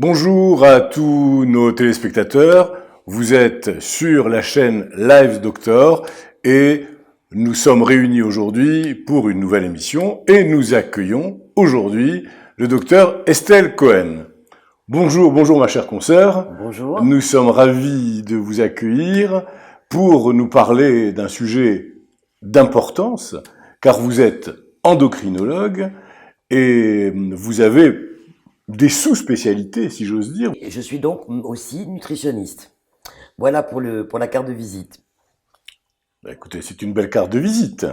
Bonjour à tous nos téléspectateurs, vous êtes sur la chaîne Live Doctor et nous sommes réunis aujourd'hui pour une nouvelle émission et nous accueillons aujourd'hui le docteur Estelle Cohen. Bonjour ma chère consoeur. Bonjour. Nous sommes ravis de vous accueillir pour nous parler d'un sujet d'importance car vous êtes endocrinologue et vous avez des sous-spécialités, si j'ose dire. Je suis donc aussi nutritionniste. Voilà pour la carte de visite. Écoutez, c'est une belle carte de visite.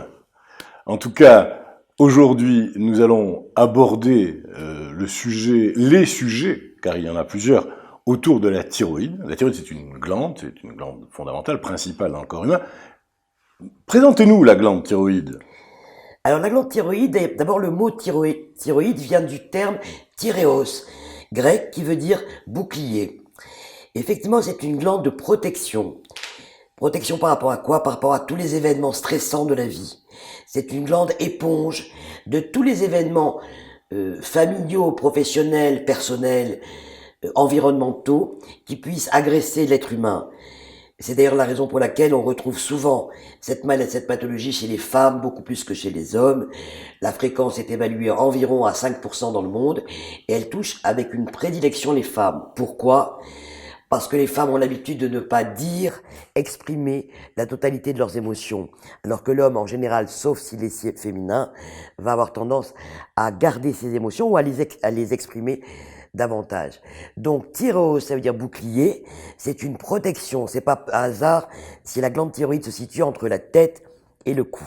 En tout cas, aujourd'hui, nous allons aborder les sujets, car il y en a plusieurs, autour de la thyroïde. La thyroïde, c'est une glande fondamentale, principale dans le corps humain. Présentez-nous la glande thyroïde. Alors la glande thyroïde, d'abord le mot thyroïde vient du terme thyréos, grec qui veut dire bouclier. Effectivement, c'est une glande de protection. Protection par rapport à quoi? Par rapport à tous les événements stressants de la vie. C'est une glande éponge de tous les événements familiaux, professionnels, personnels, environnementaux qui puissent agresser l'être humain. C'est d'ailleurs la raison pour laquelle on retrouve souvent cette pathologie chez les femmes, beaucoup plus que chez les hommes. La fréquence est évaluée environ à 5% dans le monde et elle touche avec une prédilection les femmes. Pourquoi? Parce que les femmes ont l'habitude de ne pas dire, exprimer la totalité de leurs émotions. Alors que l'homme, en général, sauf s'il est féminin, va avoir tendance à garder ses émotions ou à les exprimer davantage. Donc, thyréos, ça veut dire bouclier, c'est une protection, c'est pas un hasard si la glande thyroïde se situe entre la tête et le cou,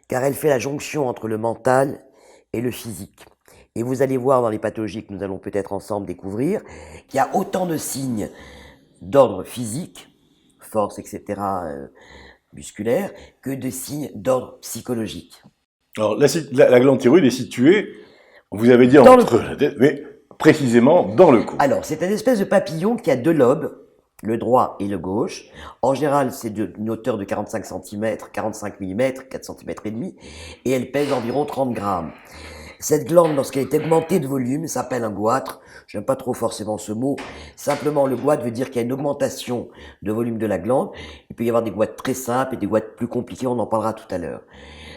car elle fait la jonction entre le mental et le physique. Et vous allez voir dans les pathologies que nous allons peut-être ensemble découvrir, qu'il y a autant de signes d'ordre physique, force, etc., musculaire, que de signes d'ordre psychologique. Alors, la glande thyroïde est située, vous avez dit entre la tête, mais précisément dans le cou. Alors, c'est une espèce de papillon qui a deux lobes, le droit et le gauche. En général, c'est d'une hauteur de 45 cm, 45 mm, 4 cm et demi, et elle pèse environ 30 grammes. Cette glande, lorsqu'elle est augmentée de volume, s'appelle un goitre. J'aime pas trop forcément ce mot. Simplement, le goitre veut dire qu'il y a une augmentation de volume de la glande. Il peut y avoir des goitres très simples et des goitres plus compliqués, on en parlera tout à l'heure.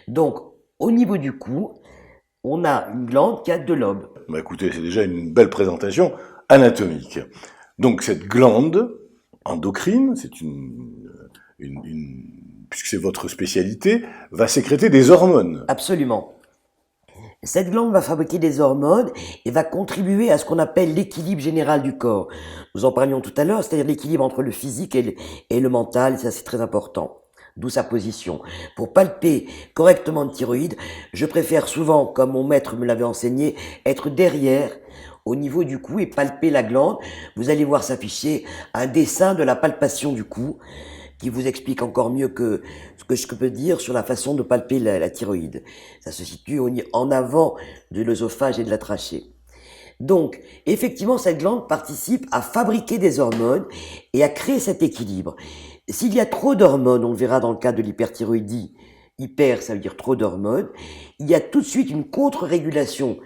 Donc, au niveau du cou, on a une glande qui a deux lobes. Bah écoutez, c'est déjà une belle présentation anatomique. Donc cette glande endocrine, puisque c'est votre spécialité, va sécréter des hormones. Absolument. Cette glande va fabriquer des hormones et va contribuer à ce qu'on appelle l'équilibre général du corps. Nous en parlions tout à l'heure, c'est-à-dire l'équilibre entre le physique et le mental, et ça c'est très important. D'où sa position. Pour palper correctement une thyroïde, je préfère souvent, comme mon maître me l'avait enseigné, être derrière, au niveau du cou et palper la glande. Vous allez voir s'afficher un dessin de la palpation du cou qui vous explique encore mieux que ce que je peux dire sur la façon de palper la thyroïde. Ça se situe en avant de l'œsophage et de la trachée. Donc, effectivement, cette glande participe à fabriquer des hormones et à créer cet équilibre. S'il y a trop d'hormones, on le verra dans le cas de l'hyperthyroïdie, hyper, ça veut dire trop d'hormones, il y a tout de suite une contre-régulation.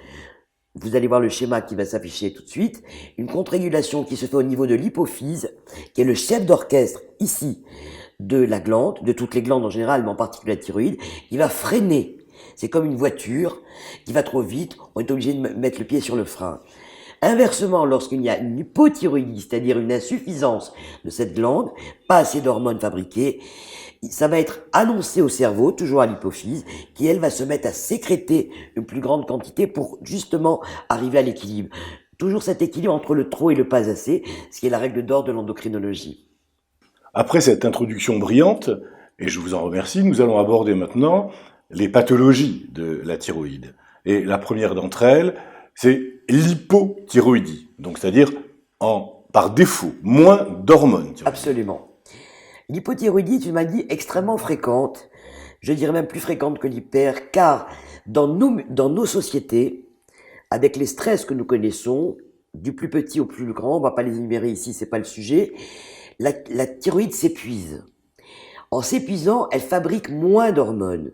Vous allez voir le schéma qui va s'afficher tout de suite. Une contre-régulation qui se fait au niveau de l'hypophyse, qui est le chef d'orchestre ici de la glande, de toutes les glandes en général, mais en particulier la thyroïde, qui va freiner. C'est comme une voiture qui va trop vite, on est obligé de mettre le pied sur le frein. Inversement, lorsqu'il y a une hypothyroïdie, c'est-à-dire une insuffisance de cette glande, pas assez d'hormones fabriquées, ça va être annoncé au cerveau, toujours à l'hypophyse, qui elle va se mettre à sécréter une plus grande quantité pour justement arriver à l'équilibre. Toujours cet équilibre entre le trop et le pas assez, ce qui est la règle d'or de l'endocrinologie. Après cette introduction brillante, et je vous en remercie, nous allons aborder maintenant les pathologies de la thyroïde. Et la première d'entre elles, c'est l'hypothyroïdie, donc c'est-à-dire par défaut, moins d'hormones. Absolument. L'hypothyroïdie est une maladie extrêmement fréquente, je dirais même plus fréquente que l'hyper, car dans nos sociétés, avec les stress que nous connaissons, du plus petit au plus grand, on va pas les énumérer ici, c'est pas le sujet, la thyroïde s'épuise. En s'épuisant, elle fabrique moins d'hormones.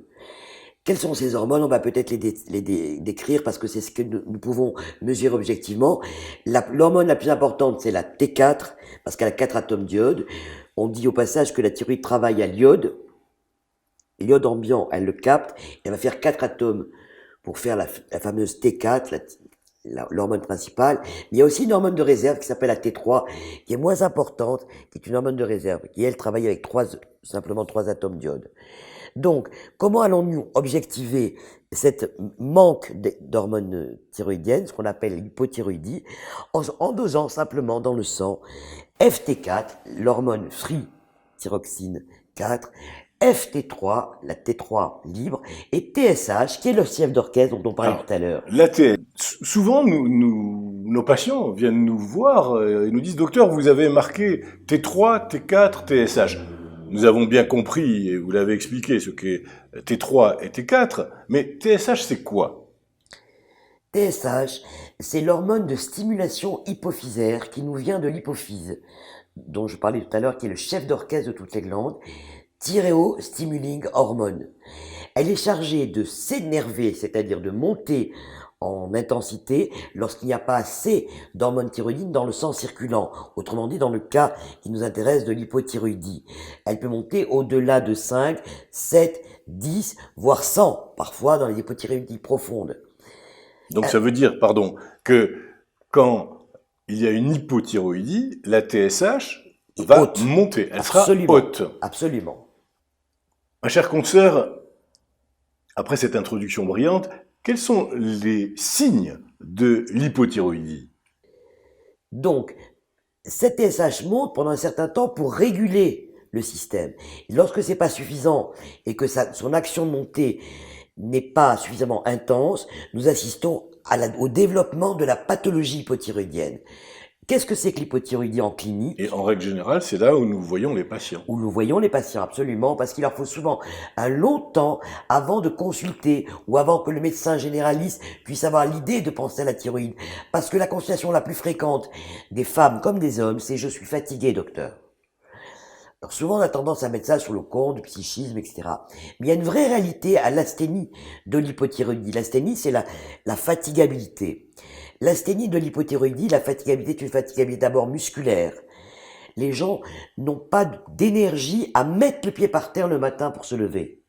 Quelles sont ces hormones? On va peut-être décrire parce que c'est ce que nous pouvons mesurer objectivement. L'hormone la plus importante, c'est la T4, parce qu'elle a 4 atomes d'iode. On dit au passage que la thyroïde travaille à l'iode. L'iode ambiant, elle le capte, elle va faire 4 atomes pour faire la fameuse T4, l'hormone principale. Mais il y a aussi une hormone de réserve qui s'appelle la T3, qui est moins importante, qui est une hormone de réserve, qui elle travaille avec simplement 3 atomes d'iode. Donc, comment allons-nous objectiver cette manque d'hormones thyroïdiennes, ce qu'on appelle l'hypothyroïdie, en dosant simplement dans le sang FT4, l'hormone free thyroxine 4, FT3, la T3 libre, et TSH, qui est le chef d'orchestre dont on parlait tout à l'heure. Souvent, nos patients viennent nous voir et nous disent « Docteur, vous avez marqué T3, T4, TSH ». Nous avons bien compris, et vous l'avez expliqué, ce qu'est T3 et T4, mais TSH, c'est quoi? TSH, c'est l'hormone de stimulation hypophysaire qui nous vient de l'hypophyse, dont je parlais tout à l'heure, qui est le chef d'orchestre de toutes les glandes, thyréostimulating hormone. Elle est chargée de s'énerver, c'est-à-dire de monter en intensité lorsqu'il n'y a pas assez d'hormones thyroïdines dans le sang circulant. Autrement dit, dans le cas qui nous intéresse de l'hypothyroïdie. Elle peut monter au-delà de 5, 7, 10, voire 100, parfois dans les hypothyroïdies profondes. Donc ça veut dire, pardon, que quand il y a une hypothyroïdie, la TSH va monter, elle sera haute. Absolument. Ma chère consoeur, après cette introduction brillante, quels sont les signes de l'hypothyroïdie? Donc, cette TSH monte pendant un certain temps pour réguler le système. Et lorsque c'est pas suffisant et que son action de montée n'est pas suffisamment intense, nous assistons au développement de la pathologie hypothyroïdienne. Qu'est-ce que c'est que l'hypothyroïdie en clinique? Et en règle générale, c'est là où nous voyons les patients. Où nous voyons les patients, absolument, parce qu'il leur faut souvent un long temps avant de consulter ou avant que le médecin généraliste puisse avoir l'idée de penser à la thyroïde. Parce que la consultation la plus fréquente des femmes comme des hommes, c'est « je suis fatigué, docteur ». Alors souvent on a tendance à mettre ça sur le compte du psychisme, etc. Mais il y a une vraie réalité à l'asthénie de l'hypothyroïdie. L'asthénie, c'est la fatigabilité. L'asthénie de l'hypothyroïdie, la fatigabilité est une fatigabilité d'abord musculaire. Les gens n'ont pas d'énergie à mettre le pied par terre le matin pour se lever.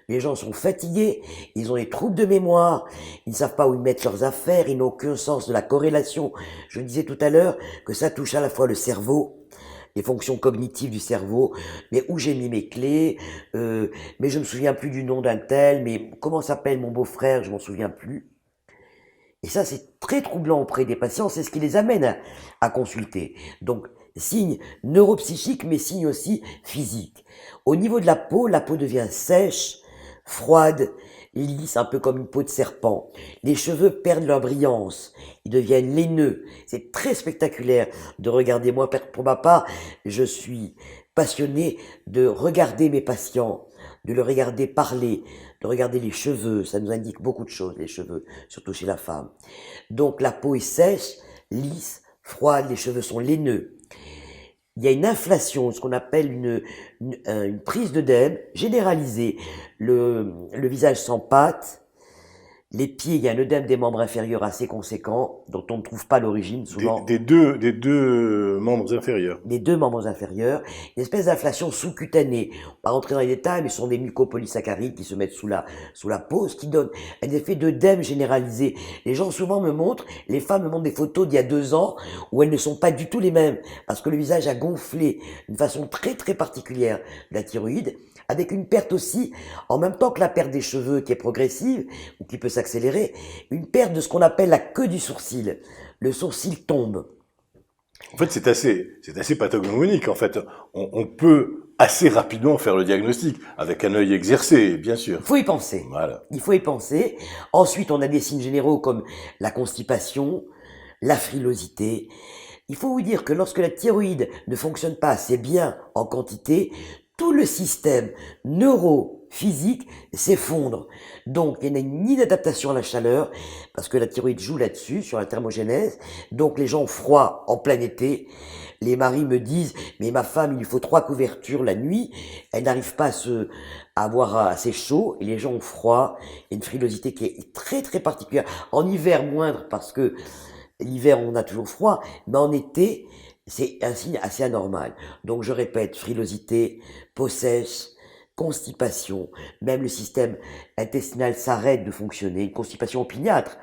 Les gens sont fatigués, ils ont des troubles de mémoire, ils ne savent pas où ils mettent leurs affaires, ils n'ont aucun sens de la corrélation. Je disais tout à l'heure que ça touche à la fois le cerveau, les fonctions cognitives du cerveau, mais où j'ai mis mes clés, mais je me souviens plus du nom d'un tel, mais comment s'appelle mon beau-frère, je m'en souviens plus. Et ça, c'est très troublant auprès des patients, c'est ce qui les amène à consulter. Donc, signes neuropsychiques, mais signes aussi physiques. Au niveau de la peau devient sèche, froide, lisse, un peu comme une peau de serpent. Les cheveux perdent leur brillance, ils deviennent laineux. C'est très spectaculaire de regarder. Moi, pour ma part, je suis passionné de regarder mes patients, de le regarder parler, de regarder les cheveux. Ça nous indique beaucoup de choses, les cheveux, surtout chez la femme. Donc la peau est sèche, lisse, froide, les cheveux sont laineux. Il y a une inflation, ce qu'on appelle une prise d'œdème généralisée. Le visage s'empâte, les pieds, il y a un œdème des membres inférieurs assez conséquent, dont on ne trouve pas l'origine souvent. Des deux membres inférieurs. Les deux membres inférieurs, une espèce d'inflation sous-cutanée. On va rentrer dans les détails, mais ce sont des mucopolysaccharides qui se mettent sous la peau, ce qui donne un effet d'œdème généralisé. Les gens souvent me montrent, les femmes me montrent des photos d'il y a 2 ans, où elles ne sont pas du tout les mêmes, parce que le visage a gonflé d'une façon très très particulière de la thyroïde, avec une perte aussi, en même temps que la perte des cheveux qui est progressive, ou qui peut s'accélérer, une perte de ce qu'on appelle la queue du sourcil. Le sourcil tombe. En fait, c'est assez pathognomonique. En fait, on peut assez rapidement faire le diagnostic, avec un œil exercé, bien sûr. Il faut y penser. Voilà. Il faut y penser. Ensuite, on a des signes généraux comme la constipation, la frilosité. Il faut vous dire que lorsque la thyroïde ne fonctionne pas assez bien en quantité, tout le système physique s'effondre. Donc, il n'y a ni d'adaptation à la chaleur, parce que la thyroïde joue là-dessus, sur la thermogénèse. Donc, les gens ont froid en plein été. Les maris me disent, mais ma femme, il lui faut 3 couvertures la nuit. Elle n'arrive pas à avoir assez chaud. Et les gens ont froid. Il y a une frilosité qui est très, très particulière. En hiver, moindre, parce que l'hiver, on a toujours froid. Mais en été, c'est un signe assez anormal. Donc, je répète, frilosité, peau sèche, constipation, même le système intestinal s'arrête de fonctionner, une constipation opiniâtre,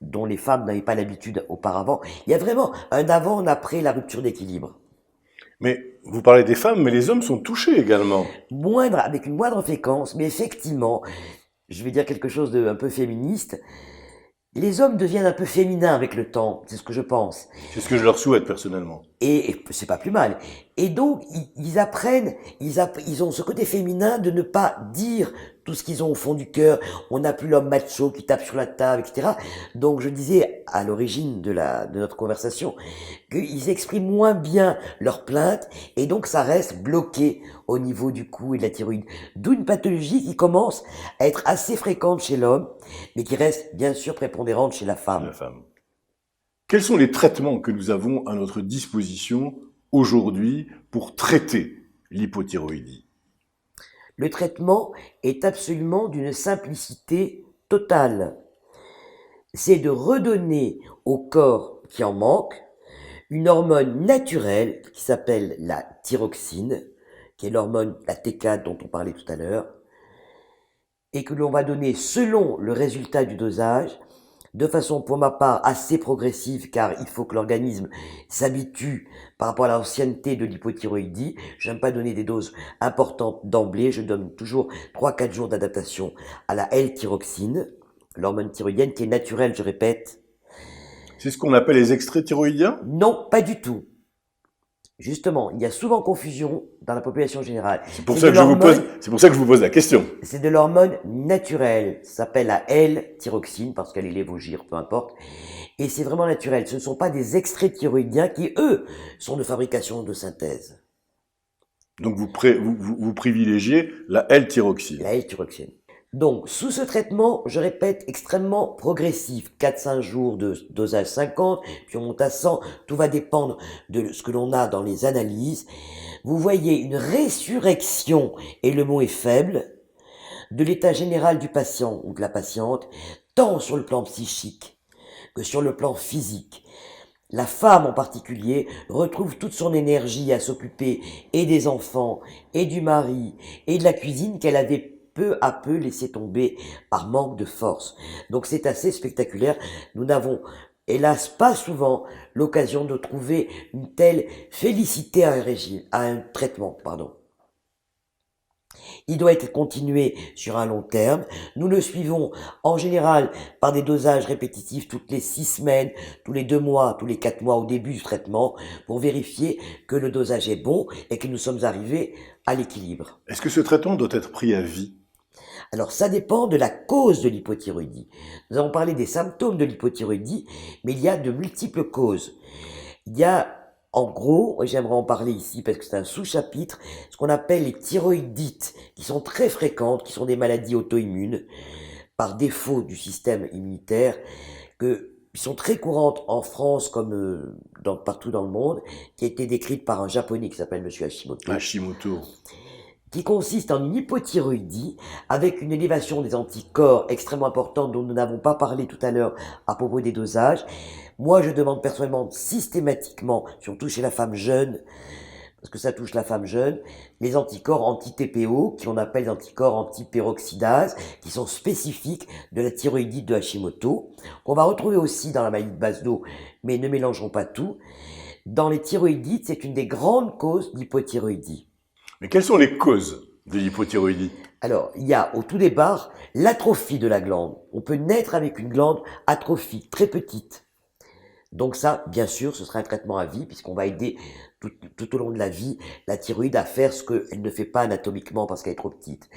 dont les femmes n'avaient pas l'habitude auparavant. Il y a vraiment un avant, un après la rupture d'équilibre. Mais vous parlez des femmes, mais les hommes sont touchés également. Moindre, avec une moindre fréquence, mais effectivement, je vais dire quelque chose de un peu féministe, les hommes deviennent un peu féminins avec le temps, c'est ce que je pense. C'est ce que je leur souhaite personnellement. Et c'est pas plus mal. Et donc, ils apprennent, ils ont ce côté féminin de ne pas dire tout ce qu'ils ont au fond du cœur. On n'a plus l'homme macho qui tape sur la table, etc. Donc, je disais à l'origine de notre conversation qu'ils expriment moins bien leurs plaintes et donc ça reste bloqué au niveau du cou et de la thyroïde. D'où une pathologie qui commence à être assez fréquente chez l'homme, mais qui reste bien sûr prépondérante chez la femme. La femme. Quels sont les traitements que nous avons à notre disposition aujourd'hui pour traiter l'hypothyroïdie? Le traitement est absolument d'une simplicité totale. C'est de redonner au corps qui en manque une hormone naturelle qui s'appelle la thyroxine, qui est l'hormone, la T4 dont on parlait tout à l'heure, et que l'on va donner selon le résultat du dosage, de façon pour ma part assez progressive, car il faut que l'organisme s'habitue par rapport à l'ancienneté de l'hypothyroïdie. Je n'aime pas donner des doses importantes d'emblée, je donne toujours 3-4 jours d'adaptation à la L-thyroxine, l'hormone thyroïdienne qui est naturelle, je répète. C'est ce qu'on appelle les extraits thyroïdiens? Non, pas du tout. Justement, il y a souvent confusion dans la population générale. C'est pour ça que je vous pose la question. C'est de l'hormone naturelle. Ça s'appelle la L-thyroxine parce qu'elle est lévogire, peu importe. Et c'est vraiment naturel. Ce ne sont pas des extraits thyroïdiens qui, eux, sont de fabrication de synthèse. Donc vous privilégiez la L-thyroxine. La L-thyroxine. Donc, sous ce traitement, je répète, extrêmement progressif. 4-5 jours de dosage 50, puis on monte à 100. Tout va dépendre de ce que l'on a dans les analyses. Vous voyez une résurrection, et le mot est faible, de l'état général du patient ou de la patiente, tant sur le plan psychique que sur le plan physique. La femme en particulier retrouve toute son énergie à s'occuper et des enfants, et du mari, et de la cuisine qu'elle avait peu à peu laissé tomber par manque de force. Donc c'est assez spectaculaire. Nous n'avons hélas pas souvent l'occasion de trouver une telle félicité à un traitement, pardon. Il doit être continué sur un long terme. Nous le suivons en général par des dosages répétitifs toutes les 6 semaines, tous les 2 mois, tous les 4 mois au début du traitement pour vérifier que le dosage est bon et que nous sommes arrivés à l'équilibre. Est-ce que ce traitement doit être pris à vie? Alors ça dépend de la cause de l'hypothyroïdie. Nous avons parlé des symptômes de l'hypothyroïdie, mais il y a de multiples causes. Il y a en gros, j'aimerais en parler ici parce que c'est un sous-chapitre, ce qu'on appelle les thyroïdites, qui sont très fréquentes, qui sont des maladies auto-immunes, par défaut du système immunitaire, qui sont très courantes en France comme partout dans le monde, qui a été décrite par un japonais qui s'appelle Monsieur Hashimoto. Hashimoto. Qui consiste en une hypothyroïdie avec une élévation des anticorps extrêmement importante dont nous n'avons pas parlé tout à l'heure à propos des dosages. Moi, je demande personnellement systématiquement, surtout chez la femme jeune, parce que ça touche la femme jeune, les anticorps anti-TPO, qu'on appelle les anticorps anti-peroxydase, qui sont spécifiques de la thyroïdite de Hashimoto, qu'on va retrouver aussi dans la maladie de Basedow, mais ne mélangeons pas tout. Dans les thyroïdites, c'est une des grandes causes d'hypothyroïdie. Mais quelles sont les causes de l'hypothyroïdie? Alors, il y a au tout départ l'atrophie de la glande. On peut naître avec une glande atrophique, très petite. Donc ça, bien sûr, ce sera un traitement à vie, puisqu'on va aider tout au long de la vie la thyroïde à faire ce qu'elle ne fait pas anatomiquement parce qu'elle est trop petite.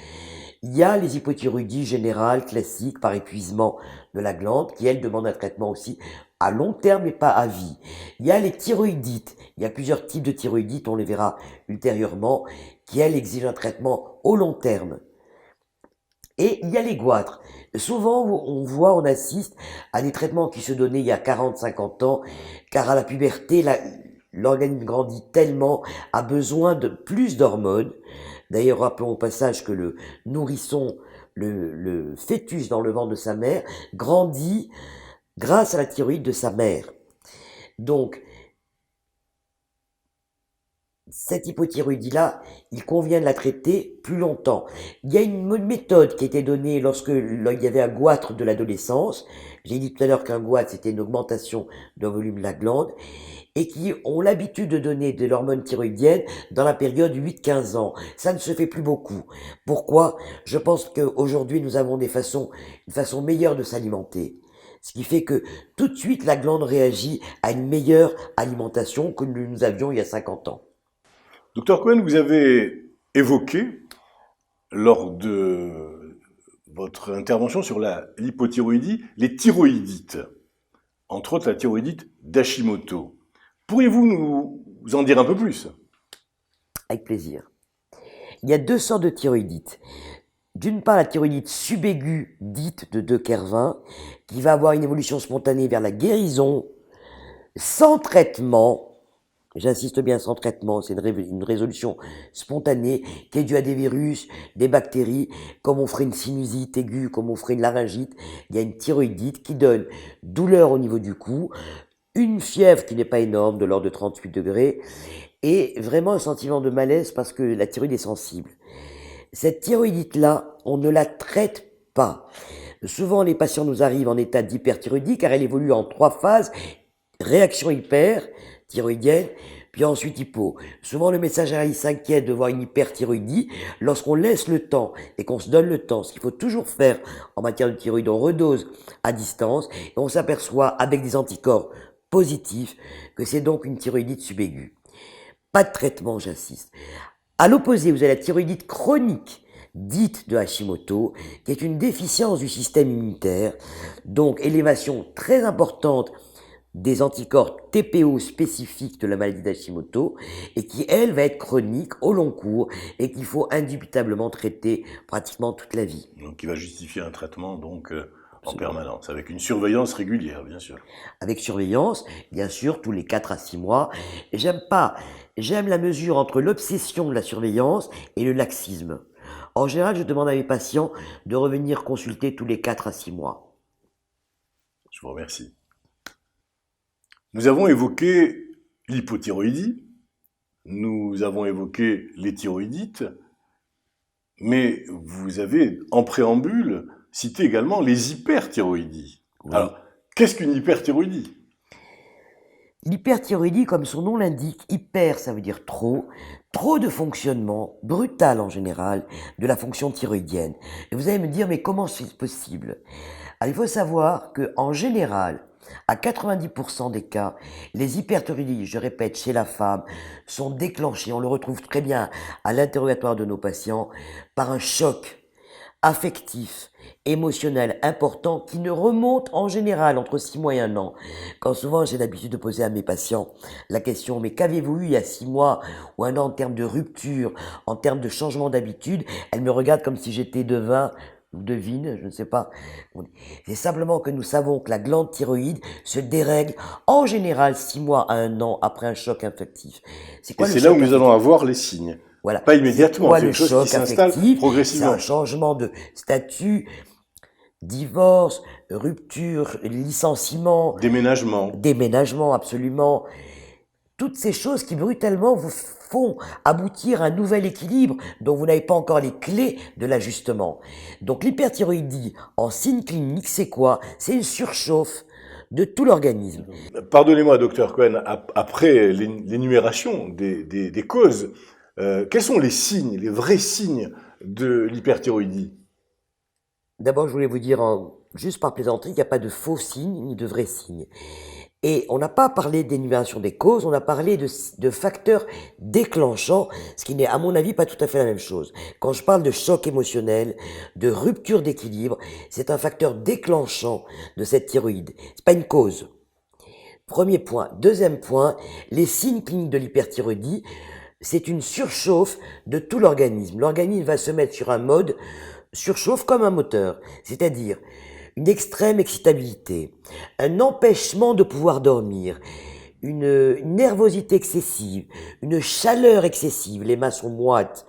Il y a les hypothyroïdies générales, classiques, par épuisement de la glande, qui, elles, demandent un traitement aussi à long terme et pas à vie. Il y a les thyroïdites. Il y a plusieurs types de thyroïdites, on les verra ultérieurement, qui, elles, exigent un traitement au long terme. Et il y a les goitres. Souvent, on assiste à des traitements qui se donnaient il y a 40, 50 ans, car à la puberté, l'organisme grandit tellement, a besoin de plus d'hormones. D'ailleurs, rappelons au passage que le nourrisson, le fœtus dans le ventre de sa mère, grandit grâce à la thyroïde de sa mère. Donc, cette hypothyroïdie-là, il convient de la traiter plus longtemps. Il y a une méthode qui a été donnée lorsque il y avait un goitre de l'adolescence. J'ai dit tout à l'heure qu'un goitre, c'était une augmentation de volume de la glande, et qui ont l'habitude de donner de l'hormone thyroïdienne dans la période 8-15 ans. Ça ne se fait plus beaucoup. Pourquoi? Je pense qu'aujourd'hui, nous avons une façon meilleure de s'alimenter. Ce qui fait que tout de suite, la glande réagit à une meilleure alimentation que nous avions il y a 50 ans. Docteur Cohen, vous avez évoqué, lors de votre intervention sur l'hypothyroïdie, les thyroïdites, entre autres la thyroïdite d'Hashimoto. Pourriez-vous nous en dire un peu plus? Avec plaisir. Il y a deux sortes de thyroïdites. D'une part, la thyroïdite subaiguë, dite de De-Quervain, qui va avoir une évolution spontanée vers la guérison, sans traitement. J'insiste bien, sans traitement, c'est une résolution spontanée qui est due à des virus, des bactéries, comme on ferait une sinusite aiguë, comme on ferait une laryngite. Il y a une thyroïdite qui donne douleur au niveau du cou, une fièvre qui n'est pas énorme, de l'ordre de 38 degrés, et vraiment un sentiment de malaise parce que la thyroïde est sensible. Cette thyroïdite-là, on ne la traite pas. Souvent, les patients nous arrivent en état d'hyperthyroïdie car elle évolue en 3 phases. Réaction hyper, thyroïdienne, puis ensuite hypo. Souvent, le médecin généraliste s'inquiète de voir une hyperthyroïdie lorsqu'on laisse le temps et qu'on se donne le temps. Ce qu'il faut toujours faire en matière de thyroïde, on redose à distance et on s'aperçoit avec des anticorps positifs que c'est donc une thyroïdite subaiguë. Pas de traitement, j'insiste. À l'opposé, vous avez la thyroïdite chronique, dite de Hashimoto, qui est une déficience du système immunitaire, donc élévation très importante des anticorps TPO spécifiques de la maladie d'Hashimoto, et qui, elle, va être chronique au long cours, et qu'il faut indubitablement traiter pratiquement toute la vie. Donc, qui va justifier un traitement, donc, en permanence, avec une surveillance régulière, bien sûr. Avec surveillance, bien sûr, tous les 4 à 6 mois. J'aime la mesure entre l'obsession de la surveillance et le laxisme. En général, je demande à mes patients de revenir consulter tous les 4 à 6 mois. Je vous remercie. Nous avons évoqué l'hypothyroïdie, nous avons évoqué les thyroïdites, mais vous avez, en préambule, cité également les hyperthyroïdies. Oui. Alors, qu'est-ce qu'une hyperthyroïdie? L'hyperthyroïdie, comme son nom l'indique, hyper, ça veut dire trop de fonctionnement, brutal en général, de la fonction thyroïdienne. Et vous allez me dire, mais comment c'est possible? Alors, il faut savoir que, en général, à 90% des cas, les hyperthyroïdies, je répète, chez la femme, sont déclenchées, on le retrouve très bien à l'interrogatoire de nos patients, par un choc affectif, émotionnel important qui ne remonte en général entre 6 mois et 1 an. Quand souvent j'ai l'habitude de poser à mes patients la question, mais qu'avez-vous eu il y a 6 mois ou 1 an en termes de rupture, en termes de changement d'habitude, elles me regardent comme si j'étais devin ou devine, je ne sais pas. C'est simplement que nous savons que la glande thyroïde se dérègle en général 6 mois à 1 an après un choc affectif. C'est quoi? Et c'est là où nous allons avoir les signes. Voilà. Pas immédiatement, c'est quelque chose qui s'installe progressivement. C'est un changement de statut, divorce, rupture, licenciement. Déménagement, absolument. Toutes ces choses qui brutalement vous font aboutir à un nouvel équilibre dont vous n'avez pas encore les clés de l'ajustement. Donc l'hyperthyroïdie, en signe clinique, c'est quoi? C'est une surchauffe de tout l'organisme. Pardonnez-moi, docteur Cohen, après l'énumération des causes, quels sont les signes, les vrais signes de l'hyperthyroïdie? D'abord, je voulais vous dire, juste par plaisanterie, qu'il n'y a pas de faux signes ni de vrais signes. Et on n'a pas parlé d'énumération des causes, on a parlé de facteurs déclenchants, ce qui n'est, à mon avis, pas tout à fait la même chose. Quand je parle de choc émotionnel, de rupture d'équilibre, c'est un facteur déclenchant de cette thyroïde. C'est pas une cause. Premier point. Deuxième point, les signes cliniques de l'hyperthyroïdie, c'est une surchauffe de tout l'organisme. L'organisme va se mettre sur un mode surchauffe comme un moteur, c'est-à-dire une extrême excitabilité, un empêchement de pouvoir dormir, une nervosité excessive, une chaleur excessive, les mains sont moites,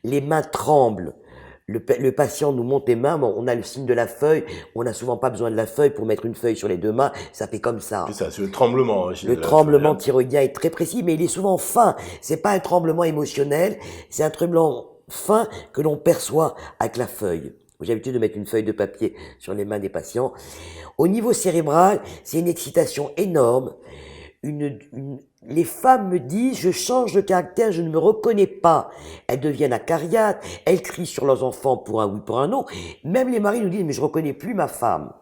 les mains tremblent. Le patient nous montre les mains, bon, on a le signe de la feuille, on n'a souvent pas besoin de la feuille pour mettre une feuille sur les deux mains, ça fait comme ça. C'est ça, c'est le tremblement. Le tremblement thyroïdien est très précis, mais il est souvent fin. C'est pas un tremblement émotionnel, c'est un tremblement fin que l'on perçoit avec la feuille. J'ai l'habitude de mettre une feuille de papier sur les mains des patients. Au niveau cérébral, c'est une excitation énorme. Les femmes me disent, je change de caractère, je ne me reconnais pas. Elles deviennent acariâtres, elles crient sur leurs enfants pour un oui, pour un non. Même les maris nous disent, mais je reconnais plus ma femme.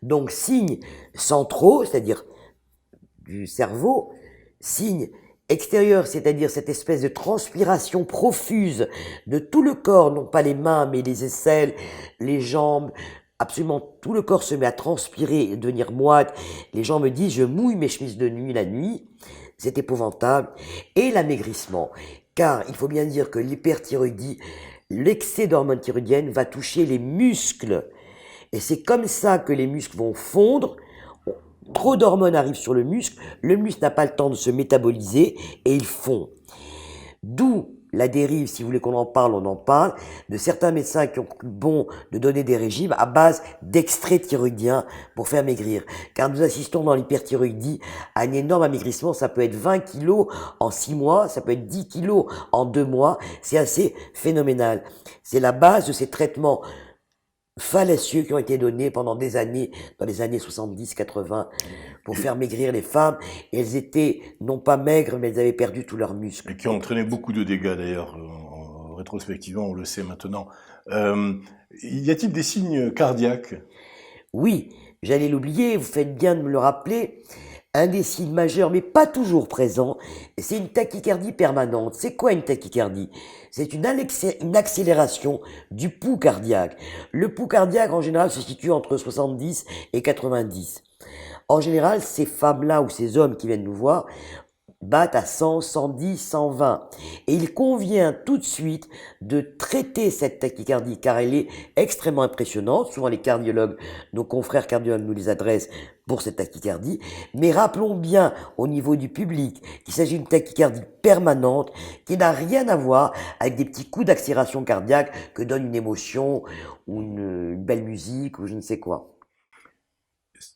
Donc, signes centraux, c'est-à-dire du cerveau, signes extérieurs, c'est-à-dire cette espèce de transpiration profuse de tout le corps, non pas les mains, mais les aisselles, les jambes, absolument tout le corps se met à transpirer et devenir moite. Les gens me disent, je mouille mes chemises de nuit la nuit, c'est épouvantable. Et l'amaigrissement, car il faut bien dire que l'hyperthyroïdie, l'excès d'hormones thyroïdiennes va toucher les muscles. Et c'est comme ça que les muscles vont fondre. Trop d'hormones arrivent sur le muscle n'a pas le temps de se métaboliser et il fond. D'où la dérive, si vous voulez qu'on en parle, on en parle, de certains médecins qui ont cru bon de donner des régimes à base d'extraits thyroïdiens pour faire maigrir. Car nous assistons dans l'hyperthyroïdie à un énorme amaigrissement, ça peut être 20 kilos en 6 mois, ça peut être 10 kilos en 2 mois, c'est assez phénoménal. C'est la base de ces traitements fallacieux qui ont été donnés pendant des années, dans les années 70-80, pour faire maigrir les femmes. Et elles étaient non pas maigres, mais elles avaient perdu tous leurs muscles. Et qui ont entraîné beaucoup de dégâts d'ailleurs, rétrospectivement, on le sait maintenant. Y a-t-il des signes cardiaques? Oui, j'allais l'oublier, vous faites bien de me le rappeler. Un des signes majeurs, mais pas toujours présent, c'est une tachycardie permanente. C'est quoi une tachycardie? C'est une accélération du pouls cardiaque. Le pouls cardiaque, en général, se situe entre 70 et 90. En général, ces femmes-là ou ces hommes qui viennent nous voir battent à 100, 110, 120. Et il convient tout de suite de traiter cette tachycardie car elle est extrêmement impressionnante. Souvent les cardiologues, nos confrères cardiologues nous les adressent pour cette tachycardie. Mais rappelons bien au niveau du public qu'il s'agit d'une tachycardie permanente qui n'a rien à voir avec des petits coups d'accélération cardiaque que donne une émotion ou une belle musique ou je ne sais quoi.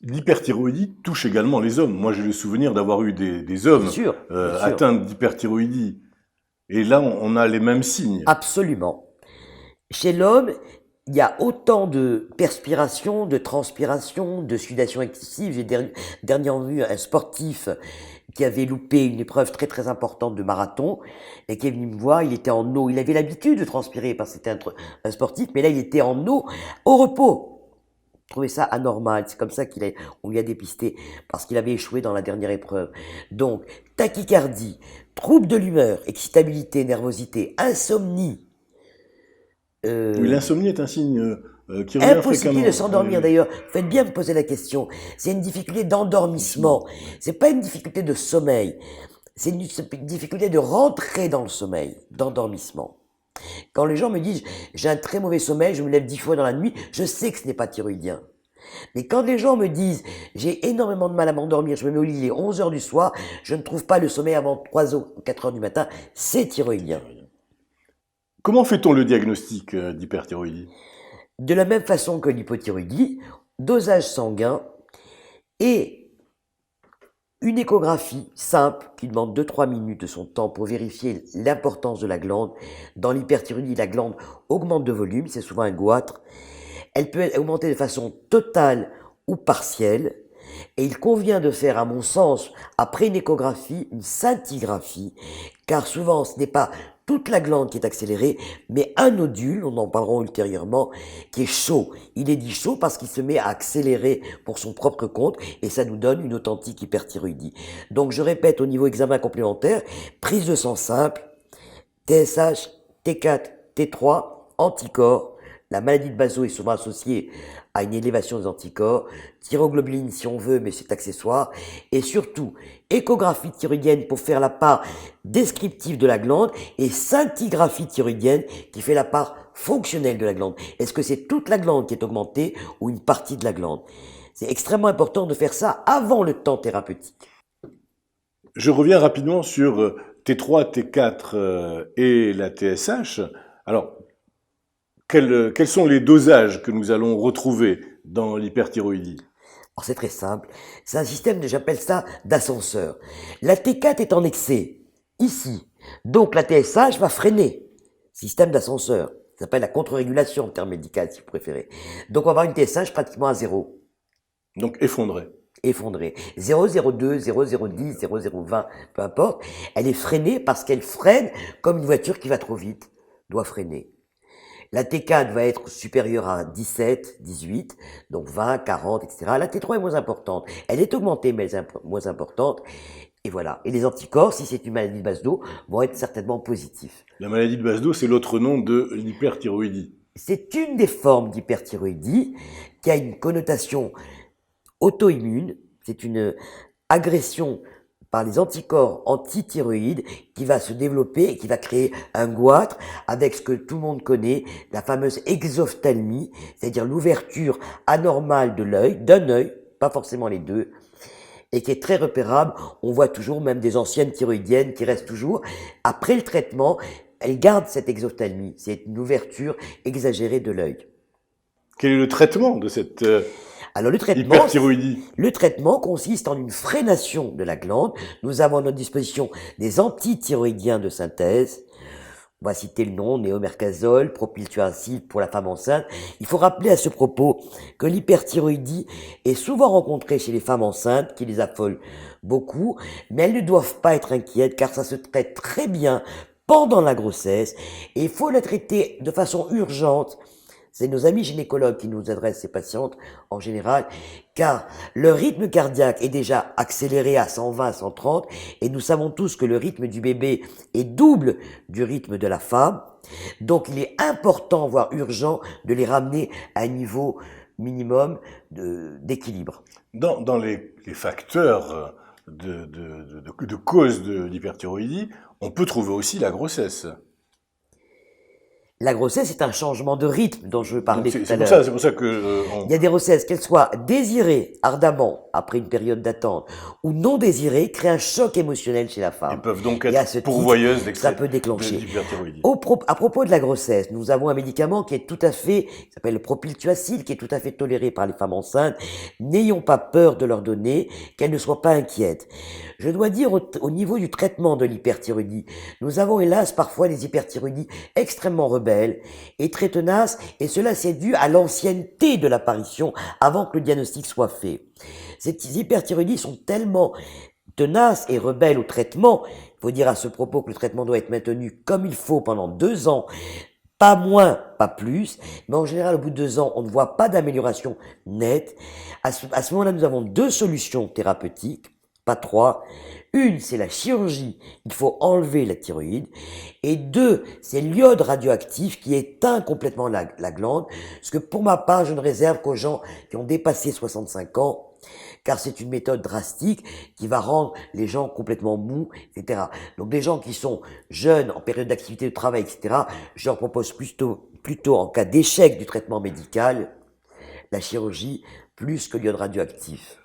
L'hyperthyroïdie touche également les hommes. Moi, j'ai le souvenir d'avoir eu des hommes Bien sûr. atteints d'hyperthyroïdie. Et là, on a les mêmes signes. Absolument. Chez l'homme, il y a autant de perspiration, de transpiration, de sudation excessive. J'ai dernièrement vu un sportif qui avait loupé une épreuve très très importante de marathon et qui est venu me voir, il était en eau. Il avait l'habitude de transpirer parce que c'était un sportif, mais là il était en eau, au repos. Je trouvais ça anormal, c'est comme ça on lui a dépisté, parce qu'il avait échoué dans la dernière épreuve. Donc, tachycardie, trouble de l'humeur, excitabilité, nervosité, insomnie. Oui, l'insomnie est un signe qui revient Impossibilité fréquemment. de s'endormir d'ailleurs. Faites bien de me poser la question. C'est une difficulté d'endormissement. C'est pas une difficulté de sommeil. C'est une difficulté de rentrer dans le sommeil, d'endormissement. Quand les gens me disent j'ai un très mauvais sommeil, je me lève 10 fois dans la nuit, je sais que ce n'est pas thyroïdien. Mais quand les gens me disent j'ai énormément de mal à m'endormir, je me mets au lit, il est 11 heures du soir, je ne trouve pas le sommeil avant 3 ou 4 heures du matin, c'est thyroïdien. Comment fait-on le diagnostic d'hyperthyroïdie? De la même façon que l'hypothyroïdie, dosage sanguin et une échographie simple qui demande 2-3 minutes de son temps pour vérifier l'importance de la glande. Dans l'hyperthyroïdie, la glande augmente de volume, c'est souvent un goitre. Elle peut augmenter de façon totale ou partielle. Et il convient de faire, à mon sens, après une échographie, une scintigraphie, car souvent ce n'est pas toute la glande qui est accélérée, mais un nodule, on en parlera ultérieurement, qui est chaud. Il est dit chaud parce qu'il se met à accélérer pour son propre compte et ça nous donne une authentique hyperthyroïdie. Donc je répète au niveau examen complémentaire, prise de sang simple, TSH, T4, T3, anticorps. La maladie de Basedow est souvent associée à une élévation des anticorps, thyroglobuline si on veut, mais c'est accessoire, et surtout échographie thyroïdienne pour faire la part descriptive de la glande et scintigraphie thyroïdienne qui fait la part fonctionnel de la glande. Est-ce que c'est toute la glande qui est augmentée ou une partie de la glande? C'est extrêmement important de faire ça avant le temps thérapeutique. Je reviens rapidement sur T3, T4 et la TSH. Alors, quels sont les dosages que nous allons retrouver dans l'hyperthyroïdie? Alors c'est très simple, c'est un système, j'appelle ça d'ascenseur. La T4 est en excès, ici, donc la TSH va freiner. Système d'ascenseur, ça s'appelle la contre-régulation en termes médicaux si vous préférez. Donc on va avoir une TSH pratiquement à zéro. Donc effondrée. Effondrée. 0,02, 0,010, 0,020, peu importe. Elle est freinée parce qu'elle freine comme une voiture qui va trop vite doit freiner. La T4 va être supérieure à 17, 18, donc 20, 40, etc. La T3 est moins importante. Elle est augmentée, mais elle est moins importante. Et voilà. Et les anticorps, si c'est une maladie de base d'eau, vont être certainement positifs. La maladie de base d'eau, c'est l'autre nom de l'hyperthyroïdie. C'est une des formes d'hyperthyroïdie qui a une connotation auto-immune. C'est une agression par les anticorps antithyroïdes qui va se développer et qui va créer un goitre avec ce que tout le monde connaît, la fameuse exophthalmie, c'est-à-dire l'ouverture anormale de l'œil, d'un œil, pas forcément les deux, et qui est très repérable. On voit toujours même des anciennes thyroïdiennes qui restent toujours. Après le traitement, elles gardent cette exophthalmie, c'est une ouverture exagérée de l'œil. Quel est le traitement de cette Alors hyperthyroïdie? Le traitement consiste en une freination de la glande. Nous avons à notre disposition des antithyroïdiens de synthèse. On va citer le nom, néomercazole, propylturacil pour la femme enceinte. Il faut rappeler à ce propos que l'hyperthyroïdie est souvent rencontrée chez les femmes enceintes, qui les affolent beaucoup, mais elles ne doivent pas être inquiètes car ça se traite très bien pendant la grossesse et il faut la traiter de façon urgente. C'est nos amis gynécologues qui nous adressent ces patientes en général, car le rythme cardiaque est déjà accéléré à 120, 130, et nous savons tous que le rythme du bébé est double du rythme de la femme. Donc il est important, voire urgent, de les ramener à un niveau minimum d'équilibre. Dans les facteurs de cause de l'hyperthyroïdie, on peut trouver aussi la grossesse. La grossesse est un changement de rythme dont je parlais tout à l'heure. C'est pour ça que Il y a des grossesses, qu'elles soient désirées ardemment après une période d'attente ou non désirées, créent un choc émotionnel chez la femme. Elles peuvent donc être pourvoyeuses ça peut déclencher. d'hyperthyroïdie. À propos de la grossesse, nous avons un médicament qui est tout à fait, qui s'appelle le propylturacil, qui est tout à fait toléré par les femmes enceintes. N'ayons pas peur de leur donner, qu'elles ne soient pas inquiètes. Je dois dire au niveau du traitement de l'hyperthyroïdie, nous avons hélas parfois des hyperthyroïdies extrêmement rebelles et très tenaces, et cela c'est dû à l'ancienneté de l'apparition avant que le diagnostic soit fait. Ces hyperthyroïdies sont tellement tenaces et rebelles au traitement, il faut dire à ce propos que le traitement doit être maintenu comme il faut pendant 2 ans, pas moins, pas plus, mais en général, au bout de 2 ans, on ne voit pas d'amélioration nette. À ce moment-là, nous avons 2 solutions thérapeutiques, pas 3. Une, c'est la chirurgie, il faut enlever la thyroïde. Et 2, c'est l'iode radioactif qui éteint complètement la glande. Ce que pour ma part, je ne réserve qu'aux gens qui ont dépassé 65 ans, car c'est une méthode drastique qui va rendre les gens complètement mous, etc. Donc des gens qui sont jeunes, en période d'activité de travail, etc., je leur propose plutôt en cas d'échec du traitement médical, la chirurgie plus que l'iode radioactif.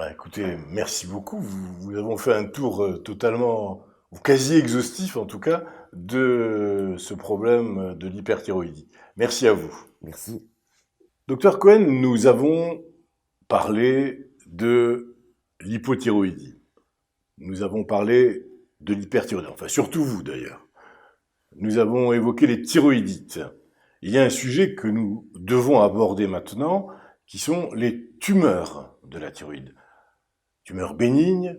Écoutez, merci beaucoup. Vous avons fait un tour totalement, ou quasi exhaustif en tout cas, de ce problème de l'hyperthyroïdie. Merci à vous. Merci. Docteur Cohen, nous avons parlé de l'hypothyroïdie. Nous avons parlé de l'hyperthyroïdie, enfin surtout vous d'ailleurs. Nous avons évoqué les thyroïdites. Il y a un sujet que nous devons aborder maintenant, qui sont les tumeurs de la thyroïde. Tumeurs bénignes,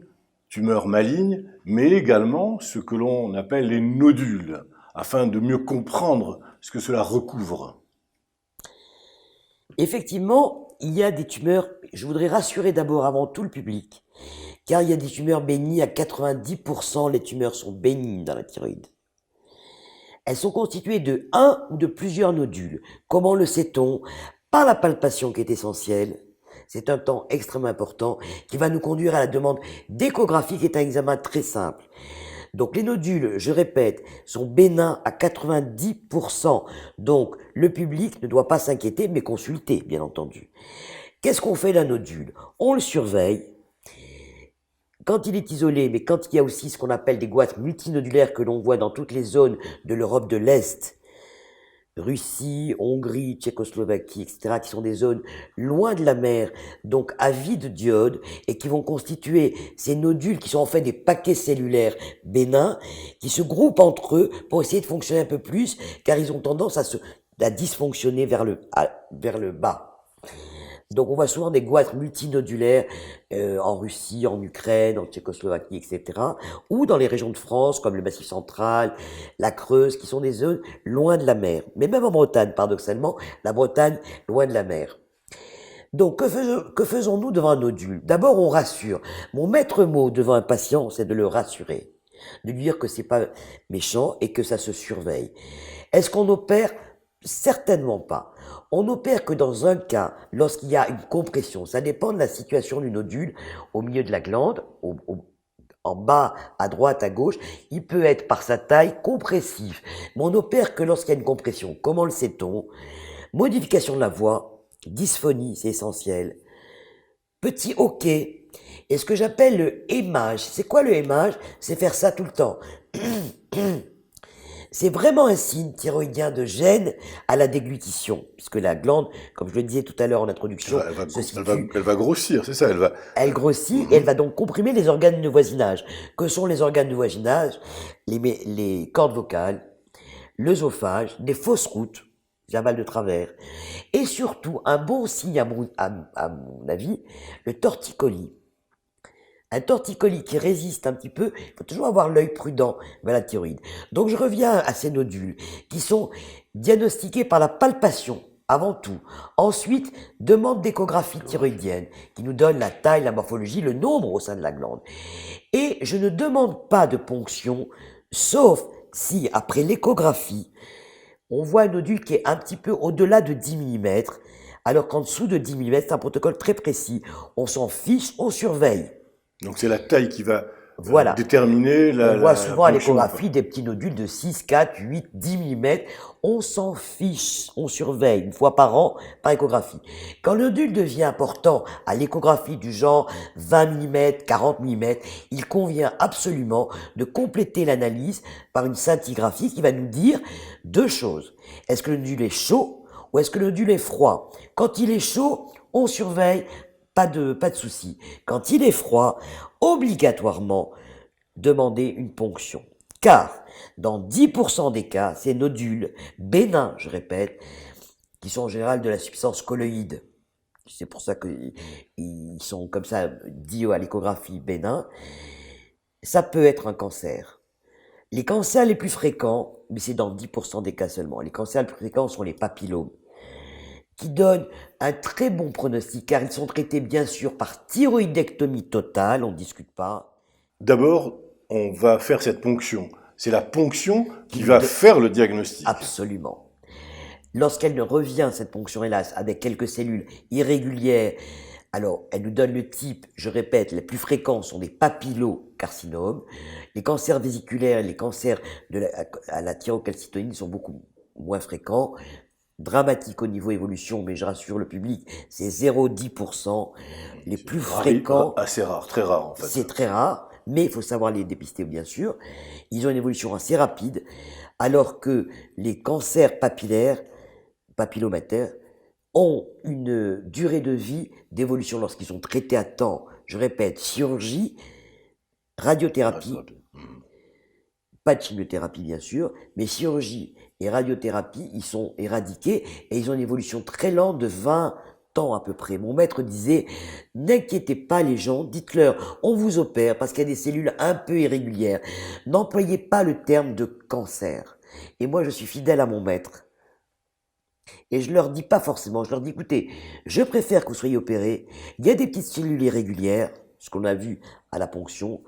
tumeurs malignes, mais également ce que l'on appelle les nodules, afin de mieux comprendre ce que cela recouvre. Effectivement, il y a des tumeurs, je voudrais rassurer d'abord avant tout le public, car il y a des tumeurs bénignes, à 90% les tumeurs sont bénignes dans la thyroïde. Elles sont constituées de un ou de plusieurs nodules. Comment le sait-on? Par la palpation qui est essentielle. C'est un temps extrêmement important qui va nous conduire à la demande d'échographie qui est un examen très simple. Donc les nodules, je répète, sont bénins à 90%. Donc le public ne doit pas s'inquiéter, mais consulter, bien entendu. Qu'est-ce qu'on fait d'un nodule? On le surveille. Quand il est isolé, mais quand il y a aussi ce qu'on appelle des goitres multinodulaires que l'on voit dans toutes les zones de l'Europe de l'Est, Russie, Hongrie, Tchécoslovaquie, etc., qui sont des zones loin de la mer, donc avides de diode, et qui vont constituer ces nodules qui sont en fait des paquets cellulaires bénins, qui se groupent entre eux pour essayer de fonctionner un peu plus, car ils ont tendance à dysfonctionner vers le bas. Donc on voit souvent des goitres multinodulaires en Russie, en Ukraine, en Tchécoslovaquie, etc. Ou dans les régions de France, comme le Massif central, la Creuse, qui sont des zones loin de la mer. Mais même en Bretagne, paradoxalement, la Bretagne, loin de la mer. Donc que faisons-nous devant un nodule? D'abord, on rassure. Mon maître mot devant un patient, c'est de le rassurer. De lui dire que c'est pas méchant et que ça se surveille. Est-ce qu'on opère? Certainement pas. On n'opère que dans un cas, lorsqu'il y a une compression. Ça dépend de la situation du nodule au milieu de la glande, en bas, à droite, à gauche. Il peut être par sa taille compressif. Mais on n'opère que lorsqu'il y a une compression. Comment le sait-on? Modification de la voix, dysphonie, c'est essentiel. Petit OK. Et ce que j'appelle le émage. C'est quoi le émage? C'est faire ça tout le temps. C'est vraiment un signe thyroïdien de gêne à la déglutition, puisque la glande, comme je le disais tout à l'heure en introduction, Elle va grossir, c'est ça, elle grossit et elle va donc comprimer les organes de voisinage. Que sont les organes de voisinage? Les cordes vocales, l'œsophage, des fausses routes, j'avale de travers, et surtout, un bon signe à mon avis, le torticolis. Un torticolis qui résiste un petit peu, il faut toujours avoir l'œil prudent vers la thyroïde. Donc je reviens à ces nodules qui sont diagnostiqués par la palpation avant tout. Ensuite, demande d'échographie thyroïdienne qui nous donne la taille, la morphologie, le nombre au sein de la glande. Et je ne demande pas de ponction, sauf si après l'échographie, on voit un nodule qui est un petit peu au-delà de 10 mm, alors qu'en dessous de 10 mm, c'est un protocole très précis. On s'en fiche, on surveille. Donc c'est la taille qui va Voilà. déterminer On voit souvent à fonction. l'échographie des petits nodules de 6, 4, 8, 10 mm. On s'en fiche, on surveille une fois par an par échographie. Quand le nodule devient important à l'échographie du genre 20 mm, 40 mm, il convient absolument de compléter l'analyse par une scintigraphie qui va nous dire deux choses. Est-ce que le nodule est chaud ou est-ce que le nodule est froid? Quand il est chaud, on surveille. Pas de souci. Quand il est froid, obligatoirement, demandez une ponction. Car, dans 10% des cas, ces nodules bénins, je répète, qui sont en général de la substance colloïde, c'est pour ça qu'ils sont comme ça dits à l'échographie bénins, ça peut être un cancer. Les cancers les plus fréquents, mais c'est dans 10% des cas seulement, les cancers les plus fréquents sont les papillomes, qui donnent un très bon pronostic, car ils sont traités bien sûr par thyroïdectomie totale, on ne discute pas. D'abord, on va faire cette ponction. C'est la ponction qui va faire le diagnostic. Absolument. Lorsqu'elle revient, cette ponction, hélas, avec quelques cellules irrégulières, alors elle nous donne le type, je répète, les plus fréquents sont des papillocarcinomes. Les cancers vésiculaires, les cancers à la thyrocalcitoïne sont beaucoup moins fréquents. Dramatique au niveau évolution, mais je rassure le public, c'est 0,10%. Les plus fréquents... Assez rare, très rare en fait. C'est très rare, mais il faut savoir les dépister bien sûr. Ils ont une évolution assez rapide, alors que les cancers papillomatoires, ont une durée de vie d'évolution lorsqu'ils sont traités à temps. Je répète, chirurgie, radiothérapie, pas de chimiothérapie bien sûr, mais chirurgie et radiothérapie, ils sont éradiqués et ils ont une évolution très lente de 20 ans à peu près. Mon maître disait, n'inquiétez pas les gens, dites-leur, on vous opère parce qu'il y a des cellules un peu irrégulières. N'employez pas le terme de cancer. Et moi, je suis fidèle à mon maître. Et je leur dis pas forcément, je leur dis, écoutez, je préfère que vous soyez opérés. Il y a des petites cellules irrégulières, ce qu'on a vu à la ponction.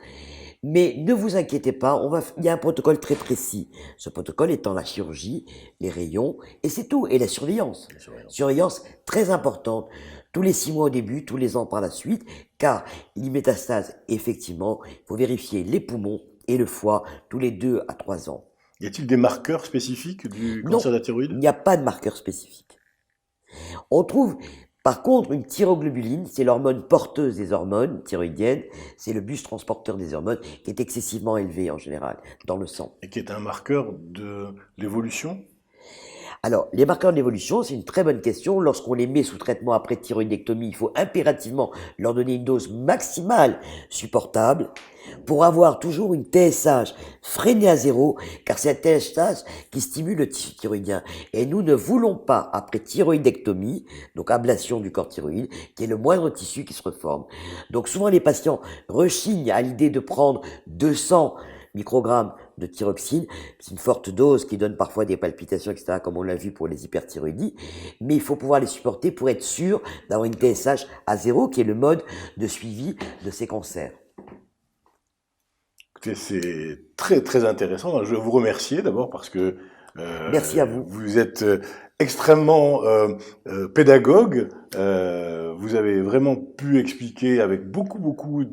Mais ne vous inquiétez pas, il y a un protocole très précis. Ce protocole étant la chirurgie, les rayons, et c'est tout. Et la surveillance. Surveillance très importante. Tous les 6 mois au début, tous les ans par la suite, car les métastases, effectivement, il faut vérifier les poumons et le foie tous les 2 à 3 ans. Y a-t-il des marqueurs spécifiques du Non, cancer de la il thyroïde? n'y a pas de marqueur spécifique. On trouve par contre une thyroglobuline, c'est l'hormone porteuse des hormones thyroïdiennes, c'est le bus transporteur des hormones qui est excessivement élevé en général dans le sang. Et qui est un marqueur de l'évolution? Alors, les marqueurs d'évolution, c'est une très bonne question. Lorsqu'on les met sous traitement après thyroïdectomie, il faut impérativement leur donner une dose maximale supportable pour avoir toujours une TSH freinée à zéro, car c'est la TSH qui stimule le tissu thyroïdien. Et nous ne voulons pas, après thyroïdectomie, donc ablation du corps thyroïde, qu'il y ait le moindre tissu qui se reforme. Donc souvent les patients rechignent à l'idée de prendre 200 microgrammes de thyroxine, c'est une forte dose qui donne parfois des palpitations, etc., comme on l'a vu pour les hyperthyroïdies, mais il faut pouvoir les supporter pour être sûr d'avoir une TSH à zéro, qui est le mode de suivi de ces cancers. Écoutez, c'est très très intéressant. Je veux vous remercier d'abord parce que Merci à vous. vous êtes extrêmement pédagogue. Vous avez vraiment pu expliquer avec beaucoup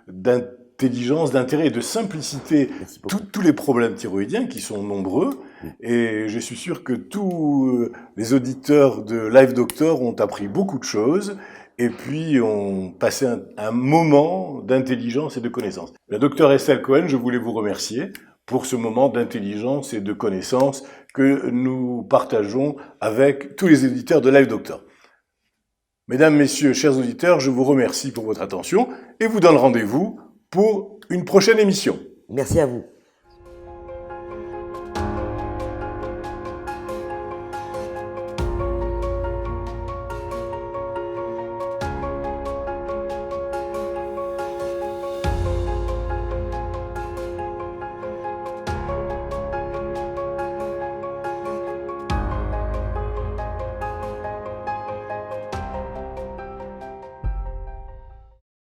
d'intelligence, d'intérêt et de simplicité Merci beaucoup. tous les problèmes thyroïdiens qui sont nombreux. Oui. Et je suis sûr que tous les auditeurs de Live Doctor ont appris beaucoup de choses et puis ont passé un moment d'intelligence et de connaissance. La docteure Estelle Cohen, je voulais vous remercier pour ce moment d'intelligence et de connaissance que nous partageons avec tous les auditeurs de Live Doctor. Mesdames, Messieurs, chers auditeurs, je vous remercie pour votre attention et vous donne rendez-vous pour une prochaine émission. Merci à vous.